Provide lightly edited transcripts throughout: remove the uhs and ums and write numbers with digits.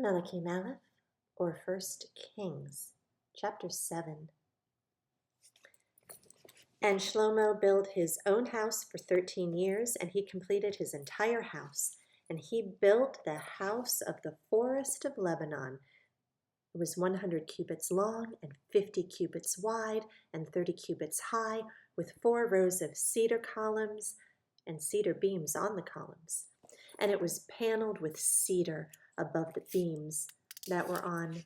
Malachi Malach, or First Kings, chapter 7. And Shlomo built his own house for 13 years, and he completed his entire house. And he built the house of the forest of Lebanon. It was 100 cubits long and 50 cubits wide and 30 cubits high, with 4 rows of cedar columns and cedar beams on the columns. And it was paneled with cedar above the beams that were on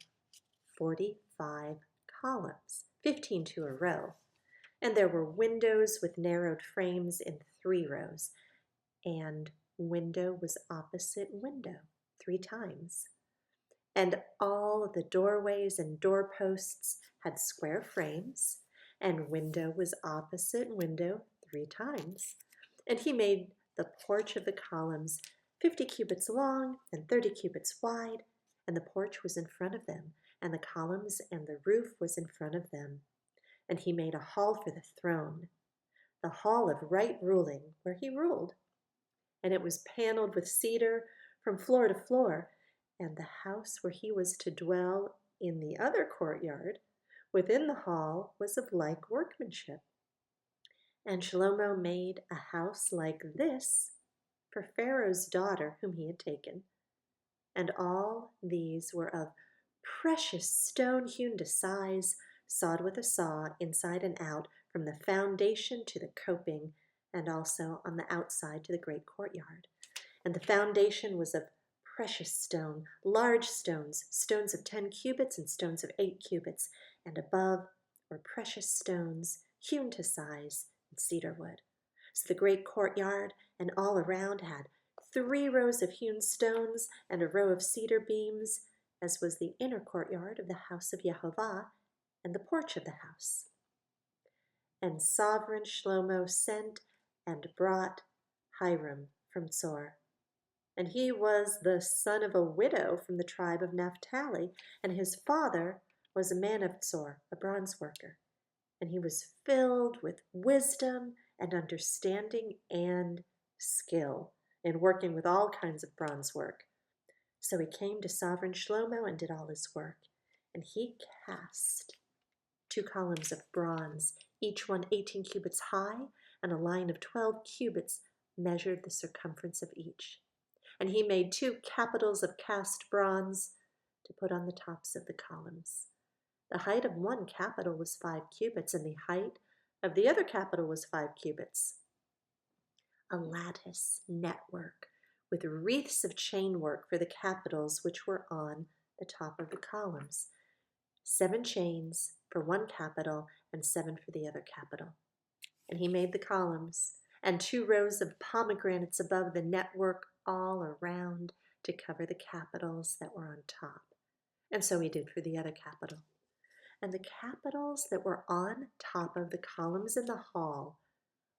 45 columns, 15 to a row. And there were windows with narrowed frames in 3 rows, and window was opposite window 3 times. And all the doorways and doorposts had square frames, and window was opposite window 3 times. And he made the porch of the columns 50 cubits long and 30 cubits wide, and the porch was in front of them, and the columns and the roof was in front of them. And he made a hall for the throne, the hall of right ruling, where he ruled. And it was paneled with cedar from floor to floor, and the house where he was to dwell in the other courtyard within the hall was of like workmanship. And Shlomo made a house like this for Pharaoh's daughter whom he had taken. And all these were of precious stone hewn to size, sawed with a saw inside and out, from the foundation to the coping, and also on the outside to the great courtyard. And the foundation was of precious stone, large stones, stones of 10 cubits and stones of 8 cubits, and above were precious stones hewn to size in cedar wood. So the great courtyard and all around had 3 rows of hewn stones and a row of cedar beams, as was the inner courtyard of the house of Yehovah and the porch of the house. And sovereign Shlomo sent and brought Hiram from Tzor. And he was the son of a widow from the tribe of Naphtali, and his father was a man of Tzor, a bronze worker. And he was filled with wisdom and understanding and skill in working with all kinds of bronze work. So he came to sovereign Shlomo and did all his work. And he cast 2 columns of bronze, each one 18 cubits high, and a line of 12 cubits measured the circumference of each. And he made 2 capitals of cast bronze to put on the tops of the columns. The height of one capital was 5 cubits, and the height of the other capital was 5 cubits. A lattice network with wreaths of chainwork for the capitals which were on the top of the columns. 7 chains for one capital and 7 for the other capital. And he made the columns and 2 rows of pomegranates above the network all around to cover the capitals that were on top. And so he did for the other capital. And the capitals that were on top of the columns in the hall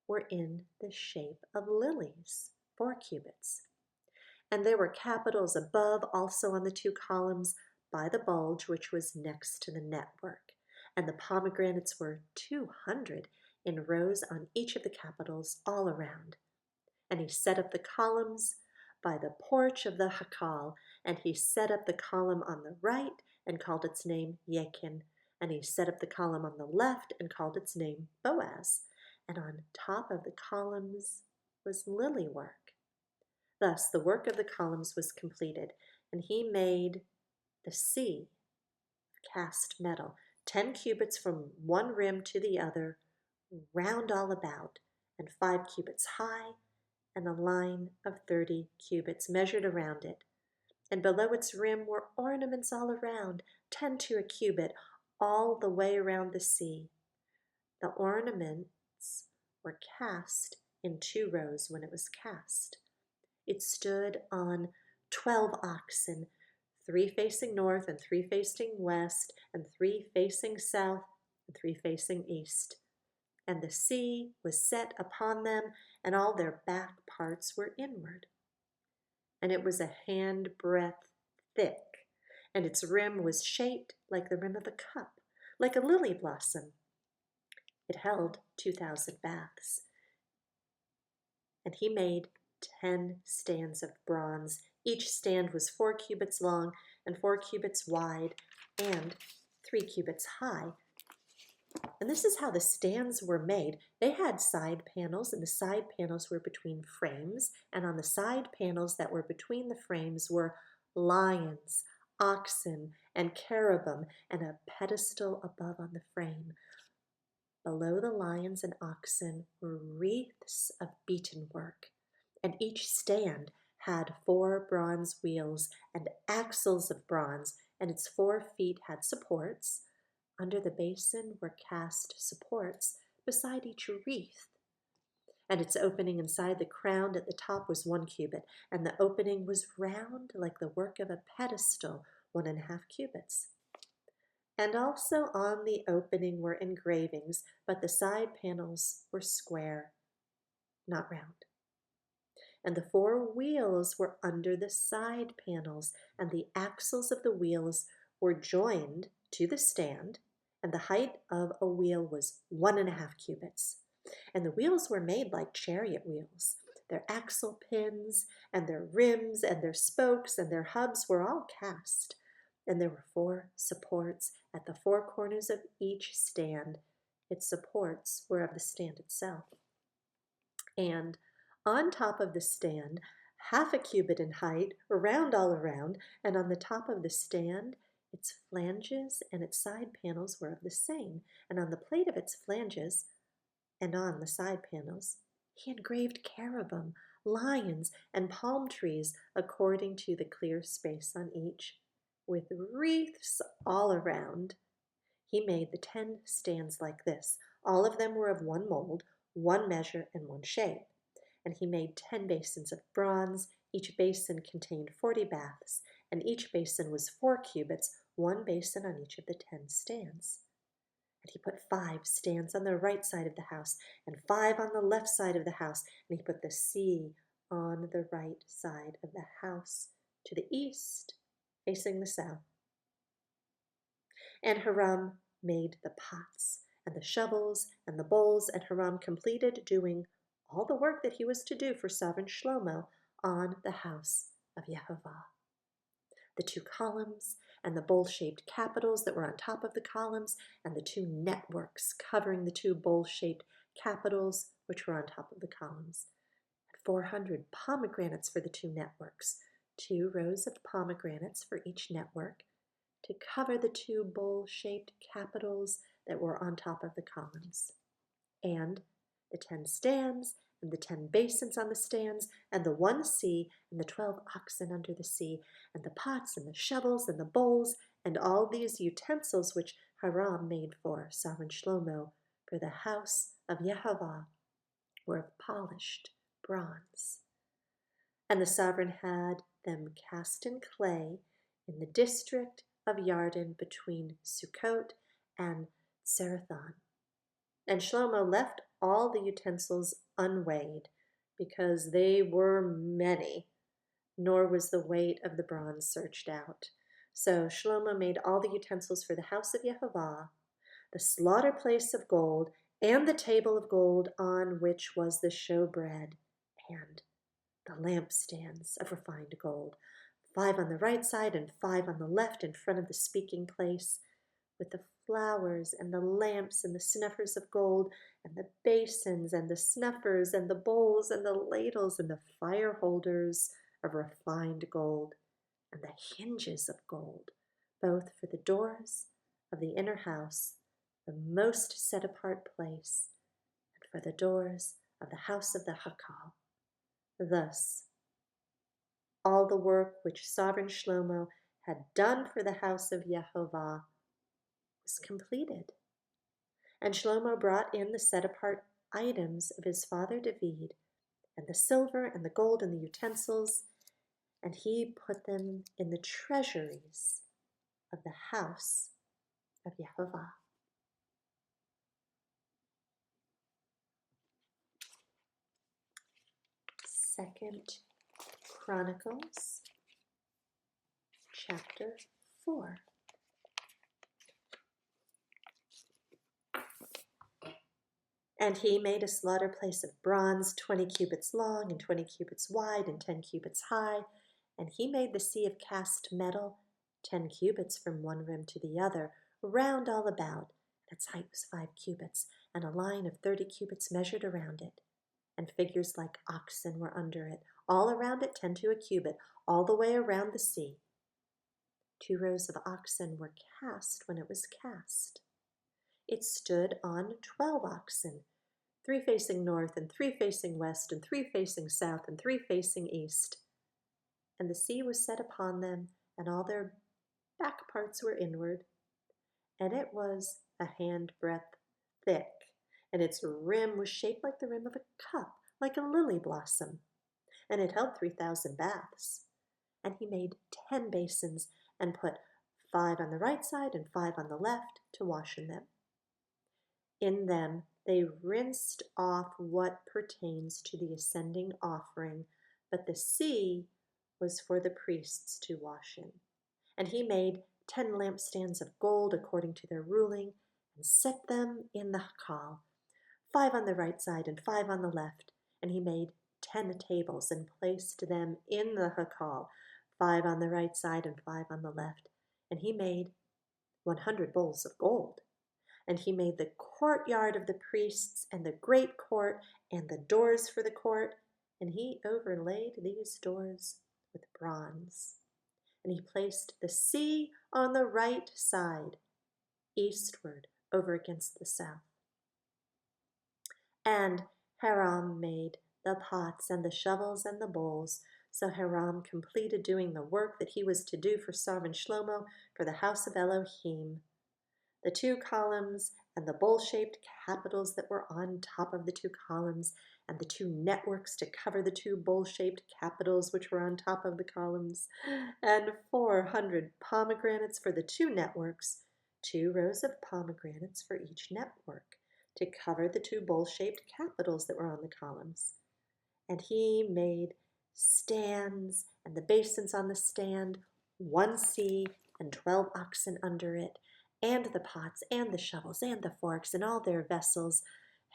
were in the shape of lilies, 4 cubits. And there were capitals above also on the 2 columns by the bulge which was next to the network. And the pomegranates were 200 in rows on each of the capitals all around. And he set up the columns by the porch of the Hakal, and he set up the column on the right and called its name Yakin, and he set up the column on the left and called its name Boaz, and on top of the columns was lily work. Thus the work of the columns was completed, and he made the sea of cast metal, 10 cubits from one rim to the other, round all about, and 5 cubits high, and a line of 30 cubits measured around it. And below its rim were ornaments all around, 10 to a cubit, all the way around the sea. The ornaments were cast in 2 rows when it was cast. It stood on 12 oxen, 3 facing north and 3 facing west, and 3 facing south and 3 facing east. And the sea was set upon them, and all their back parts were inward. And it was a handbreadth thick, and its rim was shaped like the rim of a cup, like a lily blossom. It held 2,000 baths. And he made 10 stands of bronze. Each stand was 4 cubits long and 4 cubits wide, and 3 cubits high. And this is how the stands were made. They had side panels, and the side panels were between frames, and on the side panels that were between the frames were lions, oxen, and cherubim, and a pedestal above on the frame. Below the lions and oxen were wreaths of beaten work, and each stand had 4 bronze wheels and axles of bronze, and its 4 feet had supports. Under the basin were cast supports beside each wreath, and its opening inside the crown at the top was 1 cubit, and the opening was round like the work of a pedestal, 1.5 cubits. And also on the opening were engravings, but the side panels were square, not round. And the 4 wheels were under the side panels, and the axles of the wheels were joined to the stand, and the height of a wheel was 1.5 cubits. And the wheels were made like chariot wheels. Their axle pins and their rims and their spokes and their hubs were all cast. And there were 4 supports at the 4 corners of each stand. Its supports were of the stand itself. And on top of the stand, 1/2 cubit in height, round all around, and on the top of the stand, its flanges and its side panels were of the same. And on the plate of its flanges and on the side panels, he engraved cherubim, lions, and palm trees according to the clear space on each, with wreaths all around. He made the 10 stands like this. All of them were of 1 mold, 1 measure, and 1 shape. And he made 10 basins of bronze. Each basin contained 40 baths, and each basin was 4 cubits, 1 basin on each of the 10 stands. And he put 5 stands on the right side of the house, and 5 on the left side of the house, and he put the sea on the right side of the house, to the east, facing the south. And Hiram made the pots, and the shovels, and the bowls, and Hiram completed doing all the work that he was to do for sovereign Shlomo on the house of Yehovah. The 2 columns and the bowl-shaped capitals that were on top of the columns, and the 2 networks covering the 2 bowl-shaped capitals which were on top of the columns, and 400 pomegranates for the 2 networks, 2 rows of pomegranates for each network, to cover the 2 bowl-shaped capitals that were on top of the columns, and the 10 stands, and the 10 basins on the stands, and the 1 sea, and the 12 oxen under the sea, and the pots, and the shovels, and the bowls, and all these utensils which Hiram made for sovereign Shlomo for the house of Yehovah were of polished bronze. And the sovereign had them cast in clay in the district of Yarden between Sukkot and Serathon. And Shlomo left all the utensils unweighed, because they were many, nor was the weight of the bronze searched out. So Shlomo made all the utensils for the house of Yehovah, the slaughter place of gold, and the table of gold on which was the showbread, and the lampstands of refined gold, 5 on the right side and 5 on the left in front of the speaking place, with the flowers and the lamps and the snuffers of gold, and the basins and the snuffers and the bowls and the ladles and the fire holders of refined gold, and the hinges of gold, both for the doors of the inner house, the most set apart place, and for the doors of the house of the Hakal. Thus, all the work which sovereign Shlomo had done for the house of Yehovah was completed. And Shlomo brought in the set-apart items of his father David, and the silver and the gold and the utensils, and he put them in the treasuries of the house of Yehovah. Second Chronicles, chapter 4. And he made a slaughter place of bronze, 20 cubits long and 20 cubits wide and 10 cubits high. And he made the sea of cast metal 10 cubits from one rim to the other, round all about. Its height was 5 cubits, and a line of 30 cubits measured around it. And figures like oxen were under it, all around it 10 to a cubit, all the way around the sea. 2 rows of oxen were cast when it was cast. It stood on 12 oxen, 3 facing north, and 3 facing west, and 3 facing south, and 3 facing east. And the sea was set upon them, and all their back parts were inward. And it was a handbreadth thick, and its rim was shaped like the rim of a cup, like a lily blossom. And it held 3,000 baths. And he made 10 basins, and put 5 on the right side and 5 on the left to wash in them. In them they rinsed off what pertains to the ascending offering, but the sea was for the priests to wash in. And he made 10 lampstands of gold according to their ruling, and set them in the Hekal, 5 on the right side and 5 on the left. And he made 10 tables and placed them in the Hekal, 5 on the right side and 5 on the left. And he made 100 bowls of gold. And he made the courtyard of the priests and the great court and the doors for the court. And he overlaid these doors with bronze. And he placed the sea on the right side, eastward, over against the south. And Hiram made the pots and the shovels and the bowls. So Hiram completed doing the work that he was to do for Sovereign Shlomo for the house of Elohim. The 2 columns and the bowl-shaped capitals that were on top of the 2 columns, and the 2 networks to cover the 2 bowl-shaped capitals which were on top of the columns, and 400 pomegranates for the 2 networks, 2 rows of pomegranates for each network, to cover the 2 bowl-shaped capitals that were on the columns. And he made stands, and the basins on the stand, 1 sea and 12 oxen under it, and the pots and the shovels and the forks and all their vessels,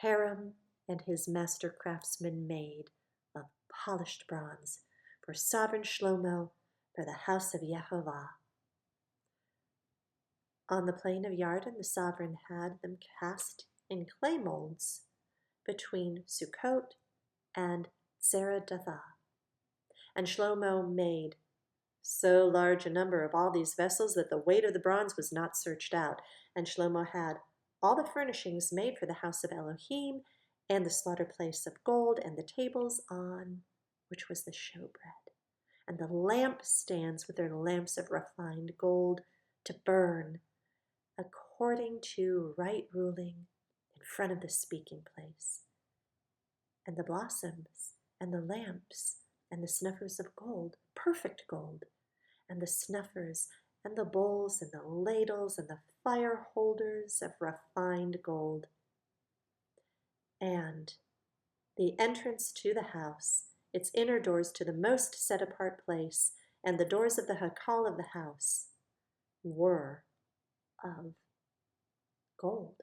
Hiram and his master craftsmen made of polished bronze for Sovereign Shlomo for the house of Yehovah. On the plain of Yarden, the sovereign had them cast in clay molds between Sukkot and Zeradathah. And Shlomo made so large a number of all these vessels that the weight of the bronze was not searched out. And Shlomo had all the furnishings made for the house of Elohim, and the slaughter place of gold, and the tables on which was the showbread, and the lampstands with their lamps of refined gold to burn, according to right ruling in front of the speaking place, and the blossoms, and the lamps, and the snuffers of gold, perfect gold, and the snuffers, and the bowls, and the ladles, and the fire holders of refined gold. And the entrance to the house, its inner doors to the most set-apart place, and the doors of the Hekal of the house were of gold.